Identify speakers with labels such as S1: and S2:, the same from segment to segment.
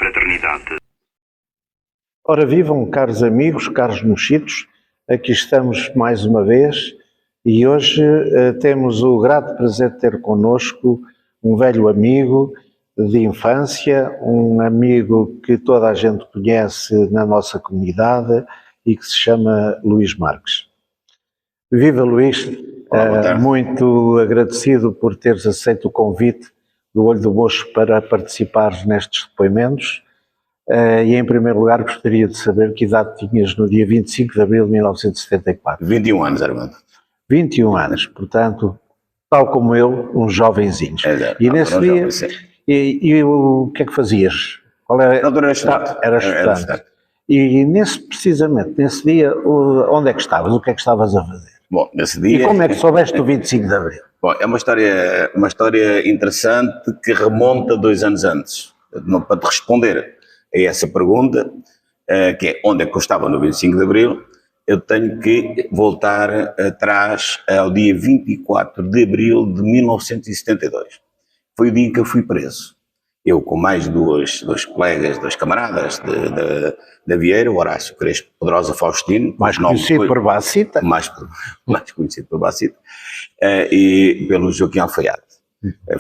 S1: fraternidade.
S2: Ora vivam, caros amigos, caros mochitos, aqui estamos mais uma vez e hoje temos o grato prazer de ter connosco um velho amigo de infância, um amigo que toda a gente conhece na nossa comunidade e que se chama Luís Marques. Viva Luís, muito agradecido por teres aceito o convite do Olho do Mocho para participares nestes depoimentos. E em primeiro lugar gostaria de saber que idade tinhas no dia 25 de abril de 1974.
S3: 21 anos, Armando.
S2: 21 anos, portanto, tal como eu, uns jovenzinhos.
S3: Exato.
S2: E nesse dia, e o que é que fazias? Qual era?
S3: Não, era estudante.
S2: Era estudante. E precisamente nesse dia, onde é que estavas? O que é que estavas a fazer?
S3: Bom, nesse dia...
S2: E como é que soubeste o 25 de abril?
S3: Bom, é uma história interessante que remonta 2 anos antes. Para te responder a essa pergunta, que é onde é que eu estava no 25 de abril, eu tenho que voltar atrás ao dia 24 de abril de 1972. Foi o dia em que eu fui preso. Eu com mais dois colegas, 2 camaradas da Vieira, o Horácio Crespo Pedrosa Faustino.
S2: Mais conhecido por Bacita.
S3: Mais conhecido por Bacita. E pelo Joaquim Alfaiate.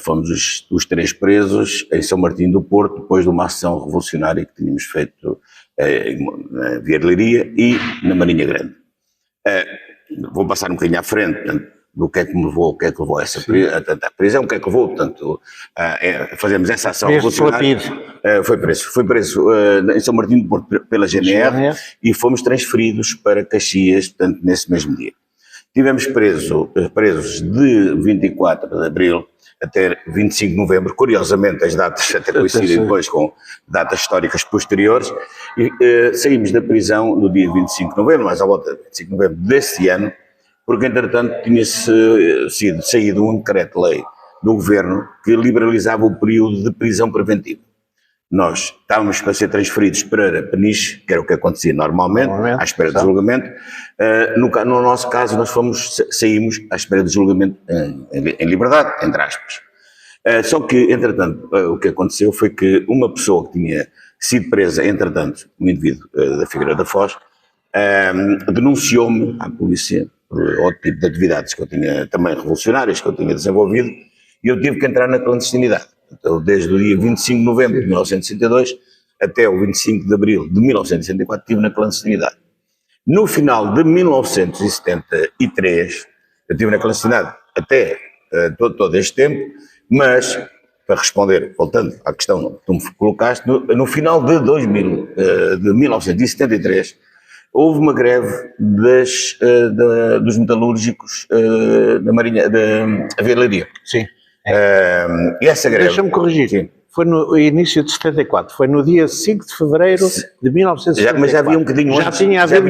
S3: Fomos os 3 presos em São Martinho do Porto, depois de uma ação revolucionária que tínhamos feito na Vieira Leiria e na Marinha Grande. Vou passar um bocadinho à frente, portanto, do que é que me levou, a essa prisão, o que é que levou, portanto, fazemos essa ação revolucionária. Foi preso em São Martinho do Porto pela GNR e fomos transferidos para Caxias, portanto, nesse mesmo dia. Tivemos presos de 24 de abril até 25 de novembro, curiosamente as datas até coincidem depois com datas históricas posteriores, e saímos da prisão no dia 25 de novembro, mais à volta de 25 de novembro desse ano, porque entretanto tinha saído um decreto-lei do governo que liberalizava o período de prisão preventiva. Nós estávamos para ser transferidos para Peniche, que era o que acontecia normalmente, à espera de julgamento. No nosso caso, nós saímos à espera de julgamento em liberdade, entre aspas. Só que, entretanto, o que aconteceu foi que uma pessoa que tinha sido presa, entretanto, um indivíduo da Figueira da Foz, denunciou-me à polícia por outro tipo de atividades que eu tinha, também revolucionárias, que eu tinha desenvolvido, e eu tive que entrar na clandestinidade. Então, desde o dia 25 de novembro de 1962 até o 25 de abril de 1964 estive na clandestinidade. No final de 1973, eu estive na clandestinidade até todo este tempo, mas, para responder, voltando à questão que tu me colocaste, no final de 1973, houve uma greve dos metalúrgicos da Marinha, da Veilaria.
S2: Sim.
S3: E essa greve...
S2: Deixa-me corrigir. Sim. Foi no início de 74, foi no dia 5 de fevereiro de 1974.
S3: Mas já havia um bocadinho antes.
S2: Já tinha havido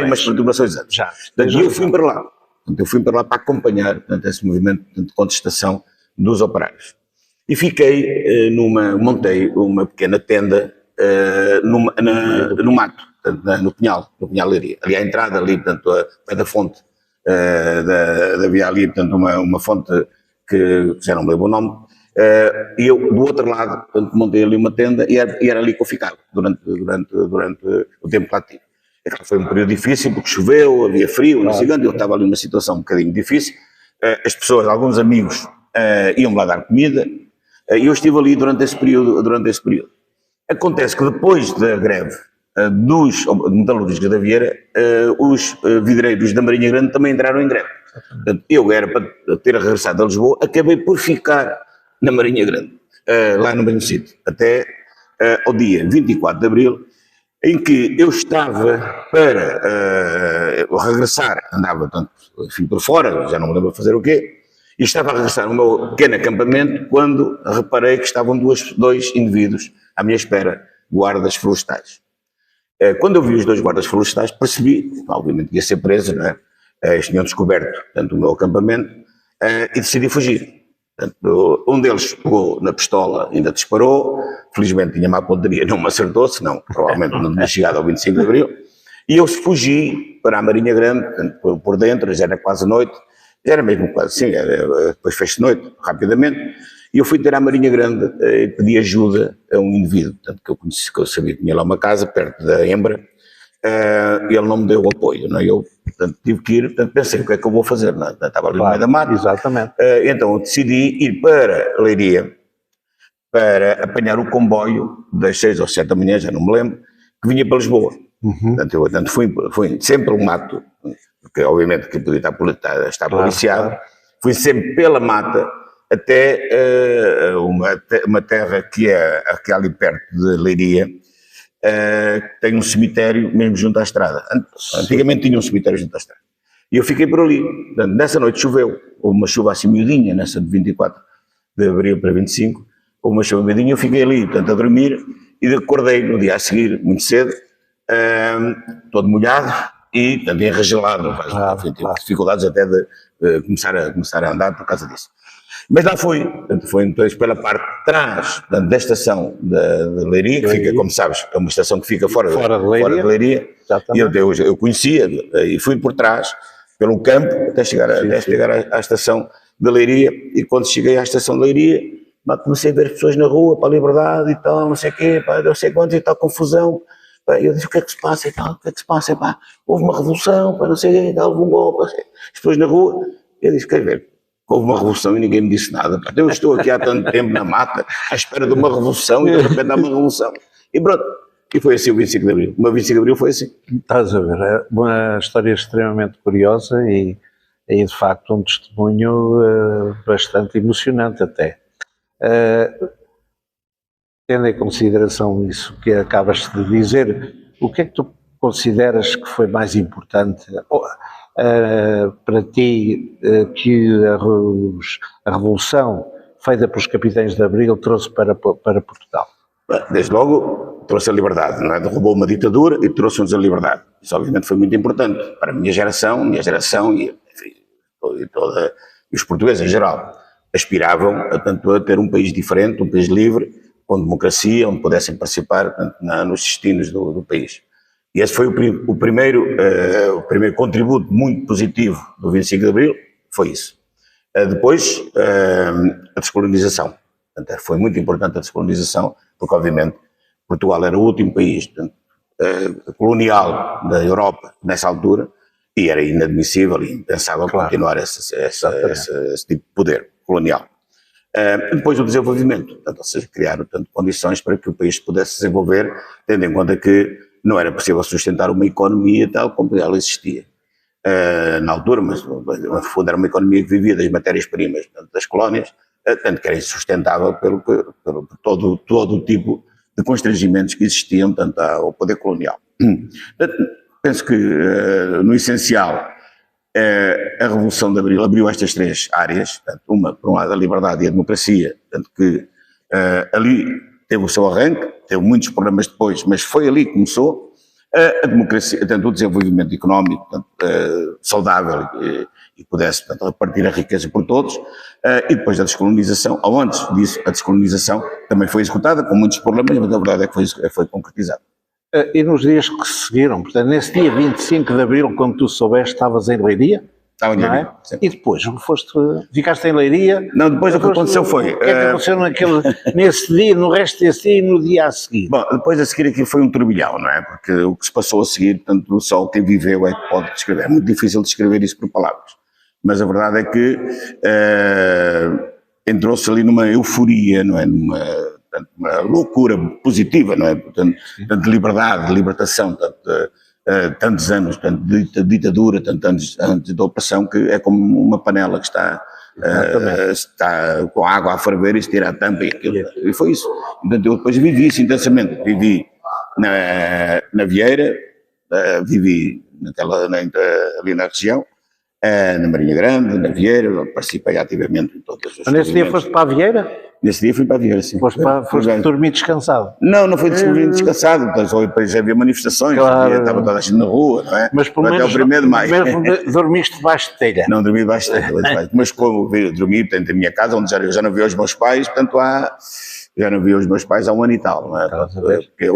S2: umas perturbações.
S3: Antes. E eu fui para lá. Eu fui para lá para acompanhar, portanto, esse movimento de contestação dos operários. E montei uma pequena tenda no mato, portanto, no Pinhal-Leiria. Ali à entrada, ali, portanto, a pé da fonte, havia ali, portanto, uma fonte que já não me lembro o nome, e eu, do outro lado, portanto, montei ali uma tenda e era ali que eu ficava durante o tempo que lá tive. Foi um período difícil porque choveu, havia frio, não sei quanto, eu estava ali numa situação um bocadinho difícil. As pessoas, alguns amigos, iam-me lá dar comida, e eu estive ali durante esse período. Acontece que depois da greve dos metalúrgicos da Vieira, os vidreiros da Marinha Grande também entraram em greve. Portanto, eu era para ter regressado a Lisboa, acabei por ficar na Marinha Grande, lá no mesmo sítio, até ao dia 24 de abril, em que eu estava para regressar, andava, portanto, enfim, por fora, já não me lembro fazer o quê, e estava a regressar no meu pequeno acampamento quando reparei que estavam dois indivíduos à minha espera, guardas florestais. Quando eu vi os 2 guardas florestais, percebi, obviamente, que ia ser preso, não é? Eles tinham descoberto, portanto, o meu acampamento, e decidi fugir. Portanto, um deles pegou na pistola, ainda disparou, felizmente tinha má pontaria, não me acertou, senão provavelmente não tinha chegado ao 25 de abril, e eu fugi para a Marinha Grande, portanto, por dentro, já era quase noite, era mesmo quase, sim, depois fez-se noite, rapidamente, E eu fui ter à Marinha Grande e pedi ajuda a um indivíduo, portanto, que eu conheci, que eu sabia que tinha lá uma casa perto da Embra, e ele não me deu o apoio, não é? Eu, portanto, tive que ir, portanto, pensei, o que é que eu vou fazer? Não é? Estava ali no meio da mata.
S2: Exatamente.
S3: Então eu decidi ir para Leiria para apanhar o comboio das 6 ou 7 da manhã, já não me lembro, que vinha para Lisboa. Portanto, fui sempre um mato, porque obviamente que podia estar policiado, fui sempre pela mata até uma terra que é ali perto de Leiria, que tem um cemitério mesmo junto à estrada. Antigamente tinha um cemitério junto à estrada. E eu fiquei por ali. Portanto, nessa noite choveu, houve uma chuva assim miudinha, nessa de 24 de abril para 25, houve uma chuva miudinha, eu fiquei ali, portanto, a dormir, e acordei no dia a seguir, muito cedo, todo molhado e, portanto, enregelado, tive dificuldades até de começar a andar por causa disso. Mas lá fui, portanto, foi então pela parte de trás, portanto, da estação de Leiria, que fica, como sabes, é uma estação que fica fora de Leiria, e eu conhecia, e fui por trás, pelo campo, até chegar à estação de Leiria, e quando cheguei à estação de Leiria, comecei a ver pessoas na rua, para a liberdade e tal, não sei o quê, pá, não sei quantos e tal, confusão. Pá, eu disse, o que é que se passa e tal, o que é que se passa? Pá, houve uma revolução, pá, não sei o quê, houve um golpe, as pessoas na rua. Eu disse, quer ver, houve uma revolução e ninguém me disse nada. Pá, eu estou aqui há tanto tempo na mata, à espera de uma revolução, e de repente há uma revolução. E pronto, e foi assim o 25 de Abril. O meu 25 de Abril foi assim.
S2: Estás a ver, é uma história extremamente curiosa e de facto um testemunho bastante emocionante até. Tendo em consideração isso que acabas de dizer, o que é que tu consideras que foi mais importante para ti que a revolução feita pelos capitães de Abril trouxe para Portugal?
S3: Desde logo trouxe a liberdade, não é? Derrubou uma ditadura e trouxe-nos a liberdade. Isso obviamente foi muito importante para a minha geração e, enfim, e os portugueses em geral aspiravam a ter um país diferente, um país livre, com democracia, onde pudessem participar nos destinos do país. E esse foi o primeiro contributo muito positivo do 25 de Abril, foi isso. Depois, a descolonização. Portanto, foi muito importante a descolonização, porque obviamente Portugal era o último país colonial da Europa nessa altura, e era inadmissível e impensável continuar esse tipo de poder colonial. Depois o desenvolvimento, portanto, ou seja, criar condições para que o país pudesse desenvolver, tendo em conta que não era possível sustentar uma economia tal como ela existia na altura, mas no fundo era uma economia que vivia das matérias-primas das colónias, tanto que era insustentável pelo todo o tipo de constrangimentos que existiam tanto ao poder colonial. Penso que, no essencial, a Revolução de Abril abriu estas três áreas, portanto, uma, por um lado, a liberdade e a democracia, tanto que ali teve o seu arranque, teve muitos problemas depois, mas foi ali que começou. A democracia, tanto o desenvolvimento económico, saudável e pudesse, portanto, repartir a riqueza por todos, e depois a descolonização, ou antes disso, a descolonização também foi executada, com muitos problemas, mas a verdade é que foi concretizada.
S2: E nos dias que se seguiram, portanto, nesse dia 25 de Abril, quando tu soubeste, estavas em Leiria?
S3: Estava em Leiria,
S2: sim. E depois, ficaste em Leiria?
S3: Não, depois o que aconteceu foi...
S2: O que é que aconteceu nesse dia, no resto desse dia e no dia a seguir?
S3: Bom, depois a seguir aquilo foi um turbilhão, não é? Porque o que se passou a seguir, portanto, só quem viveu é que pode descrever. É muito difícil descrever isso por palavras. Mas a verdade é que entrou-se ali numa euforia, não é? Uma loucura positiva, não é? Portanto, de liberdade, de libertação, tantos anos, de ditadura, tantos anos de opressão, que é como uma panela que está com água a ferver e se tira a tampa e aquilo. E foi isso. Portanto, eu depois vivi isso intensamente. Vivi na Vieira, vivi ali na região, na Marinha Grande, na Vieira, participei ativamente em todas as coisas.
S2: Nesse dia foste para a Vieira?
S3: Nesse dia fui para a Vieira, sim.
S2: Foste dormir descansado?
S3: Não foi dormir descansado, depois havia manifestações, estava toda a gente na rua, não é?
S2: Mas pelo menos,
S3: até o 1º de maio.
S2: Dormiste debaixo de telha?
S3: Não, dormi debaixo de telha, mas como dormi, portanto, na minha casa, onde já não via os meus pais, portanto, já não via os meus pais há um ano e tal, não é?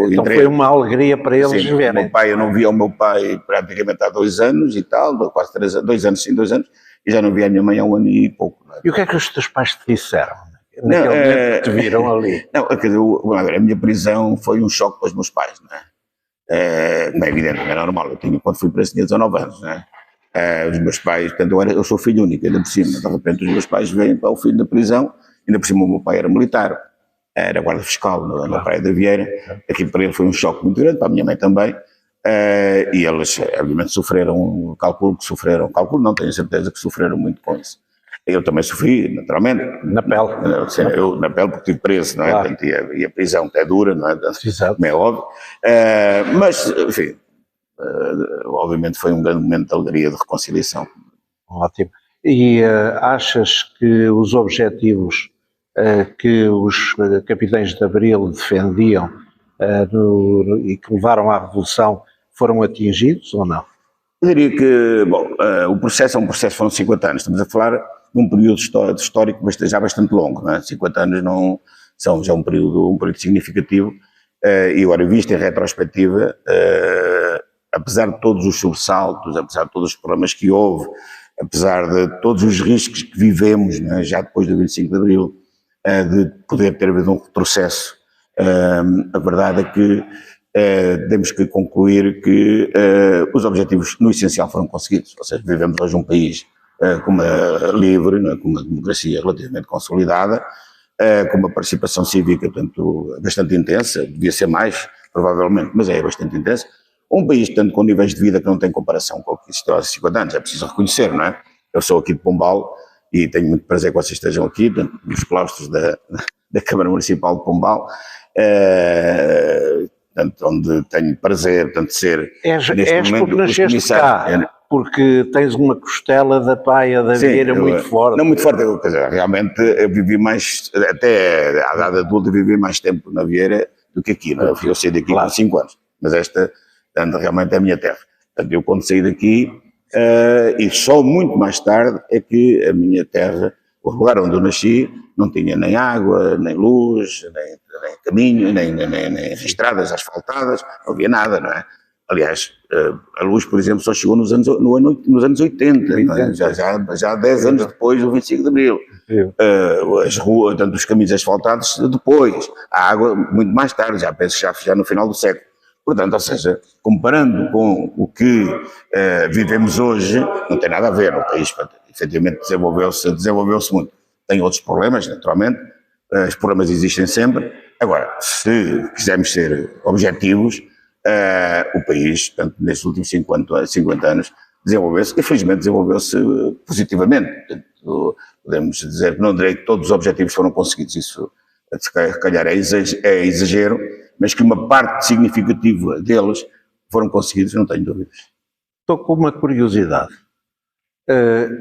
S2: Então foi uma alegria para eles verem.
S3: Eu não via o meu pai praticamente há 2 anos e tal, quase 2 anos, e já não via a minha mãe há 1 ano e pouco. Não é?
S2: E o que é que os teus pais te disseram? naquele momento que te viram ali.
S3: Não, quer dizer, a minha prisão foi um choque para os meus pais, não é? Como é evidente, não é normal. Quando fui preso, tinha 19 anos, não é? Os meus pais, portanto, eu sou filho único, ainda por cima. De repente, os meus pais vêm para o filho da prisão, ainda por cima, o meu pai era militar, era guarda fiscal na Praia da Vieira. Aqui para ele foi um choque muito grande, para a minha mãe também. E eles, obviamente, sofreram, calculo, não tenho certeza que sofreram muito com isso. Eu também sofri, naturalmente.
S2: Na pele.
S3: Eu na pele porque estive preso, não é?
S2: Claro.
S3: Portanto, e a prisão é dura, não é?
S2: Exato.
S3: Como é óbvio. Mas, enfim, obviamente foi um grande momento de alegria, de reconciliação.
S2: Ótimo. E achas que os objetivos que os capitães de Abril defendiam e que levaram à Revolução foram atingidos ou não?
S3: Eu diria que, bom, o processo é um processo, foram 50 anos, estamos a falar de um período histórico já bastante longo, não é? 50 anos não são já um período significativo, e agora visto em retrospectiva, apesar de todos os sobressaltos, apesar de todos os problemas que houve, apesar de todos os riscos que vivemos, não é? Já depois do 25 de Abril, de poder ter havido um retrocesso, a verdade é que temos que concluir que os objetivos no essencial foram conseguidos, ou seja, vivemos hoje um país com uma livre, não é? Com uma democracia relativamente consolidada, com uma participação cívica, portanto, bastante intensa, devia ser mais, provavelmente, mas é bastante intensa. Um país, portanto, com níveis de vida que não tem comparação com o que existiu há 50 anos, é preciso reconhecer, não é? Eu sou aqui de Pombal e tenho muito prazer que vocês estejam aqui, portanto, nos claustros da Câmara Municipal de Pombal, portanto, onde tenho prazer, portanto, de ser
S2: neste momento porque nasceste cá, porque tens uma costela da Praia da Vieira muito forte.
S3: Não muito forte, quer dizer, realmente eu vivi mais, até à idade adulta, vivi mais tempo na Vieira do que aqui, não é? Eu saí daqui com 5 anos, mas esta, portanto, realmente é a minha terra. Portanto, eu quando saí daqui, e só muito mais tarde é que a minha terra, o lugar onde eu nasci, não tinha nem água, nem luz, nem caminho, nem estradas asfaltadas, não havia nada, não é? Aliás, a luz, por exemplo, só chegou nos anos 80, não é? já 10 anos depois do 25 de Abril. As ruas, tanto os caminhos asfaltados depois, a água muito mais tarde, já penso já no final do século. Portanto, ou seja, comparando com o que vivemos hoje, não tem nada a ver. O país, efetivamente, desenvolveu-se muito. Tem outros problemas, naturalmente, os problemas existem sempre. Agora, se quisermos ser objetivos, o país, portanto, nestes últimos 50 anos, desenvolveu-se, e felizmente desenvolveu-se positivamente. Portanto, podemos dizer que não direi que todos os objetivos foram conseguidos, isso se calhar é exagero, mas que uma parte significativa deles foram conseguidos, não tenho dúvidas.
S2: Estou com uma curiosidade.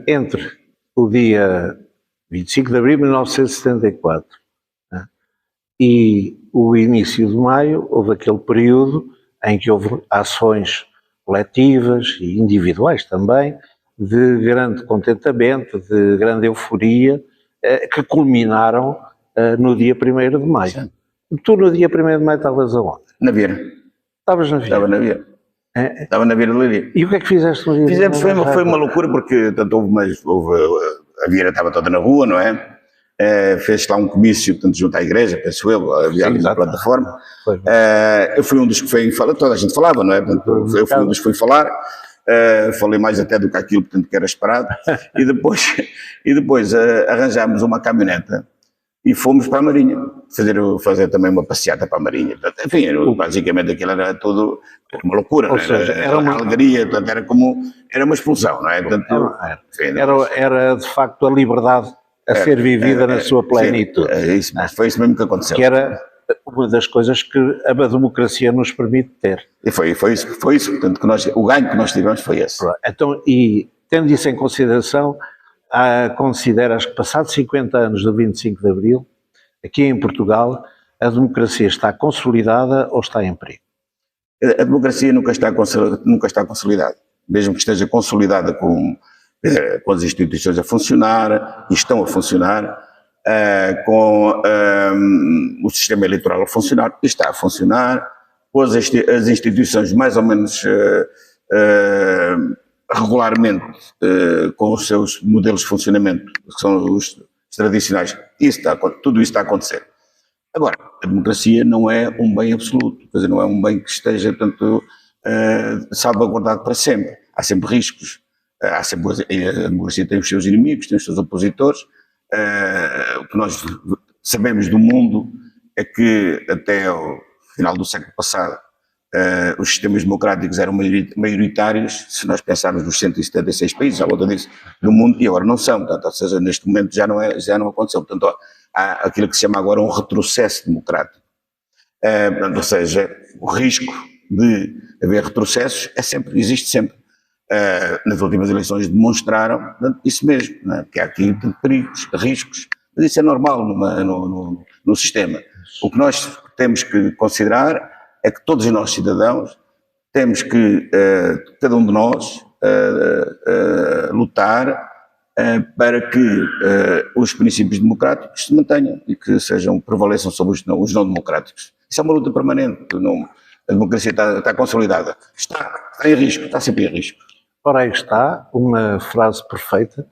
S2: Entre o dia 25 de abril de 1974 e o início de maio, houve aquele período em que houve ações coletivas e individuais também, de grande contentamento, de grande euforia, que culminaram no dia 1º de maio. Sim. Tu no dia 1º de maio estavas aonde?
S3: Na Vieira.
S2: Estavas na Vieira?
S3: Estava na Vieira. Estava na Vieira de Leiria.
S2: E o que é que fizeste no dia?
S3: Fizemos, foi uma loucura, porque tanto a Vieira estava toda na rua, não é? Fez lá um comício, portanto, junto à igreja, penso eu, havia ali na plataforma. Eu fui um dos que foi falar, toda a gente falava, não é? Portanto, eu fui um dos que fui falar, falei mais até do que aquilo, portanto, que era esperado, e depois arranjámos uma caminhoneta e fomos para a Marinha, fazer também uma passeata para a Marinha. Portanto, enfim, basicamente aquilo era tudo uma loucura,
S2: ou seja,
S3: era uma alegria, portanto, era uma explosão, não é? Portanto,
S2: era de facto a liberdade a ser vivida na sua plenitude.
S3: Isso, foi isso mesmo que aconteceu.
S2: Que era uma das coisas que a democracia nos permite ter.
S3: E foi isso, portanto, o ganho que nós tivemos foi esse.
S2: Então, e tendo isso em consideração, consideras que passados 50 anos do 25 de Abril, aqui em Portugal, a democracia está consolidada ou está em perigo?
S3: A democracia nunca está consolidada, mesmo que esteja consolidada com as instituições a funcionar, e estão a funcionar, com o sistema eleitoral a funcionar, e está a funcionar, com as instituições mais ou menos regularmente com os seus modelos de funcionamento, que são tradicionais. Tudo isso está a acontecer. Agora, a democracia não é um bem absoluto, quer dizer, não é um bem que esteja, portanto, salvaguardado para sempre. Há sempre riscos, a democracia tem os seus inimigos, tem os seus opositores. O que nós sabemos do mundo é que até o final do século passado os sistemas democráticos eram maioritários, se nós pensarmos nos 176 países à volta disso do mundo, e agora não são, portanto, ou seja, neste momento já não aconteceu, portanto há aquilo que se chama agora um retrocesso democrático, ou seja, o risco de haver retrocessos existe sempre. Nas últimas eleições demonstraram, portanto, isso mesmo, né, que há aqui perigos, riscos, mas isso é normal no sistema. O que nós temos que considerar é que todos nós cidadãos temos que, cada um de nós, lutar para que os princípios democráticos se mantenham e que prevaleçam sobre os não democráticos. Isso é uma luta permanente, a democracia está consolidada, está em risco, está sempre em risco.
S2: Ora, aí está uma frase perfeita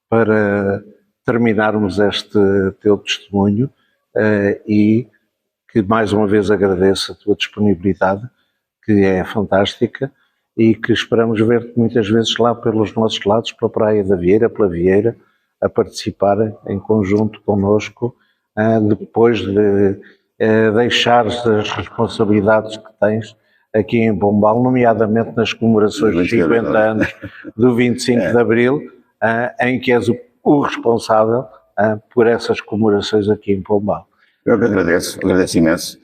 S2: para terminarmos este teu testemunho e que mais uma vez agradeço a tua disponibilidade, que é fantástica, e que esperamos ver-te muitas vezes lá pelos nossos lados, pela Praia da Vieira, pela Vieira, a participar em conjunto connosco, depois de deixares as responsabilidades que tens aqui em Pombal, nomeadamente nas comemorações dos 50 anos do 25 de Abril, em que és o responsável por essas comemorações aqui em Pombal.
S3: Eu que agradeço imenso.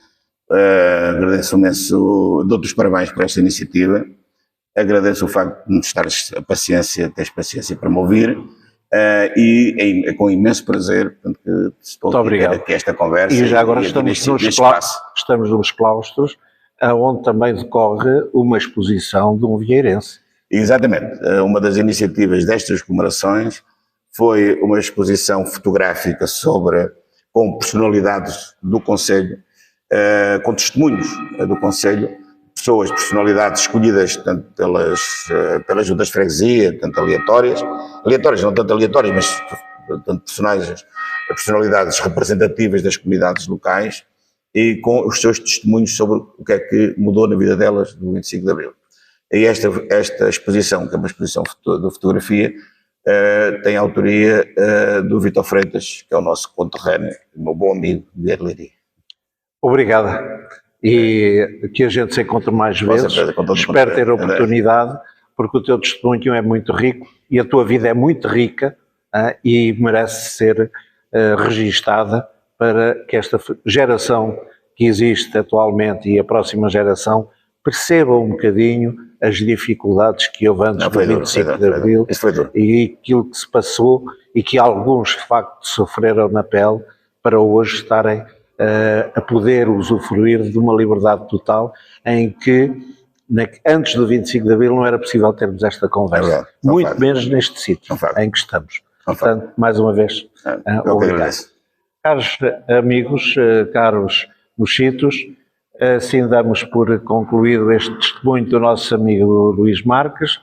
S3: Agradeço imenso, dou-te os parabéns por esta iniciativa. Agradeço o facto de nos teres paciência para me ouvir. E é com imenso prazer, portanto, que estou aqui esta conversa.
S2: E já agora estamos nos claustros, onde também decorre uma exposição de um vieirense.
S3: Exatamente. Uma das iniciativas destas comemorações foi uma exposição fotográfica com personalidades do Conselho, com testemunhos do Conselho, personalidades escolhidas tanto pelas juntas de freguesia, tanto aleatórias, não tanto aleatórias, mas tanto personalidades representativas das comunidades locais, e com os seus testemunhos sobre o que é que mudou na vida delas no 25 de Abril. E esta exposição, que é uma exposição de fotografia, tem a autoria do Vítor Freitas, que é o nosso conterrâneo, o meu bom amigo de Erleiria.
S2: Obrigada. E que a gente se encontre mais vezes. Espero ter a oportunidade, porque o teu testemunho é muito rico e a tua vida é muito rica e merece ser registada para que esta geração que existe atualmente e a próxima geração perceba um bocadinho as dificuldades que houve antes do 25 de Abril e aquilo que se passou e que alguns de facto sofreram na pele para hoje estarem a poder usufruir de uma liberdade total em que antes do 25 de Abril não era possível termos esta conversa, muito menos neste sítio em que estamos. Portanto, mais uma vez, obrigado. Caros amigos, caros mochitos, assim damos por concluído este testemunho do nosso amigo Luís Marques.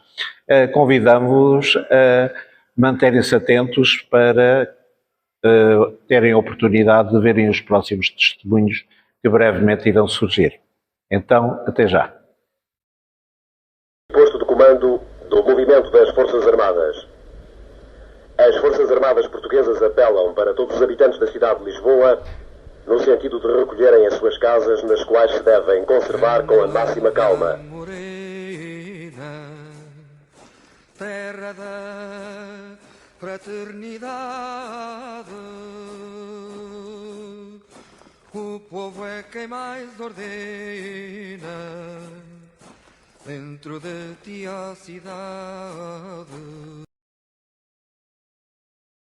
S2: Convidamos-vos a manterem-se atentos para terem a oportunidade de verem os próximos testemunhos que brevemente irão surgir. Então, até já.
S1: Posto de comando do movimento das Forças Armadas. As Forças Armadas portuguesas apelam para todos os habitantes da cidade de Lisboa no sentido de recolherem as suas casas, nas quais se devem conservar com a máxima calma. Terra da fraternidade, o povo é quem mais ordena dentro de ti a cidade.